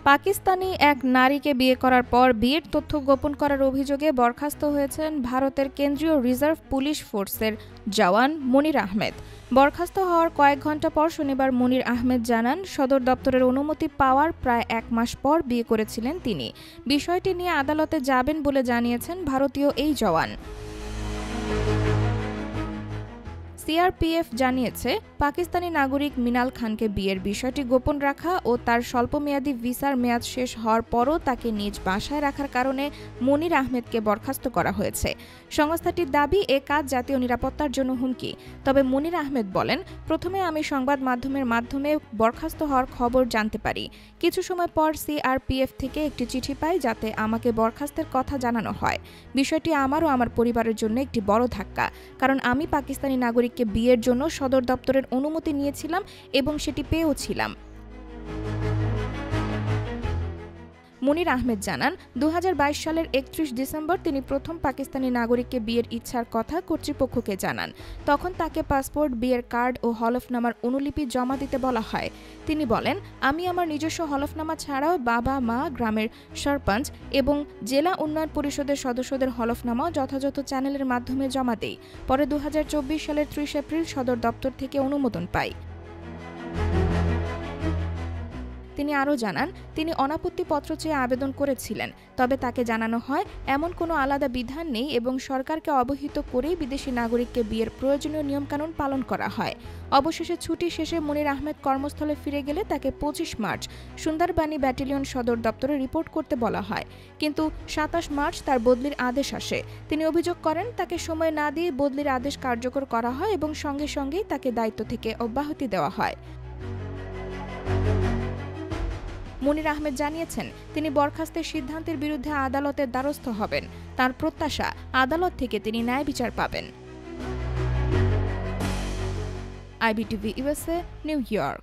পাকিস্তানি এক নারীকে বিয়ে করার পর বিয়ের তথ্য গোপন করার অভিযোগে বরখাস্ত হয়েছেন ভারতের কেন্দ্রীয় রিজার্ভ পুলিশ ফোর্সের জওয়ান মনির আহমেদ। বরখাস্ত হওয়ার কয়েক ঘণ্টা পর শনিবার মনির আহমেদ জানান, সদর দপ্তরের অনুমতি পাওয়ার প্রায় ১ মাস পর বিয়ে করেছিলেন তিনি। বিষয়টি নিয়ে আদালতে যাবেন বলে জানিয়েছেন ভারতীয় এই জওয়ান। সিআরপিএফ জানিয়েছে, পাকিস্তানি নাগরিক মিনাল খানকে বিয়ের বিষয়টি গোপন রাখা ও তার স্বল্পমেয়াদী ভিসার মেয়াদ শেষ হওয়ার পরও তাকে নিজ বাসায় রাখার কারণে মনির আহমেদকে বরখাস্ত করা হয়েছে। সংস্থাটির দাবি, এ কাজ জাতীয় নিরাপত্তার জন্য হুমকি। তবে মনির আহমেদ বলেন, প্রথমে আমি সংবাদ মাধ্যমের মাধ্যমে বরখাস্ত হওয়ার খবর জানতে পারি। কিছু সময় পর সিআরপিএফ থেকে একটি চিঠি পাই যাতে আমাকে বরখাস্তের কথা জানানো হয়। বিষয়টি আমার ও আমার পরিবারের জন্য একটি বড় ধাক্কা, কারণ আমি পাকিস্তানি নাগরিক বিয়ের জন্য সদর দপ্তরের অনুমতি নিয়েছিলাম এবং সেটি পেয়েও ছিলাম। মনির আহমেদ জানান, ২০২২ সালের ৩১ ডিসেম্বর তিনি প্রথম পাকিস্তানি নাগরিককে বিয়ের ইচ্ছার কথা কর্তৃপক্ষকে জানান। তখন তাকে পাসপোর্ট, বিয়ের কার্ড ও হলফনামার অনুলিপি জমা দিতে বলা হয়। তিনি বলেন, আমি আমার নিজস্ব হলফনামা ছাড়াও বাবা, মা, গ্রামের সরপঞ্চ এবং জেলা উন্নয়ন পরিষদের সদস্যদের হলফনামাও যথাযথ চ্যানেলের মাধ্যমে জমা দেই। পরে ২০২৪ সালের ৩০ এপ্রিল সদর দপ্তর থেকে অনুমোদন পাই। তিনি আরও জানান, তিনি অনাপত্তিপত্র চেয়ে আবেদন করেছিলেন, তবে তাকে জানানো হয় এমন কোনো আলাদা বিধান নেই এবং সরকারকে অবহিত করেই বিদেশি নাগরিককে বিয়ের প্রয়োজনীয় নিয়মকানুন পালন করা হয়। অবশেষে ছুটি শেষে মনির আহমেদ কর্মস্থলে ফিরে গেলে তাকে ২৫ মার্চ সুন্দরবানি ব্যাটালিয়ন সদর দপ্তরে রিপোর্ট করতে বলা হয়, কিন্তু ২৭ মার্চ তার বদলির আদেশ আসে। তিনি অভিযোগ করেন, তাকে সময় না দিয়ে বদলির আদেশ কার্যকর করা হয় এবং সঙ্গে সঙ্গেই তাকে দায়িত্ব থেকে অব্যাহতি দেওয়া হয়। মনির আহমেদ জানিয়েছেন, তিনি বরখাস্তের সিদ্ধান্তের বিরুদ্ধে আদালতের দ্বারস্থ হবেন। তার প্রত্যাশা, আদালত থেকে তিনি ন্যায় বিচার পাবেন। IBTV USA, new York.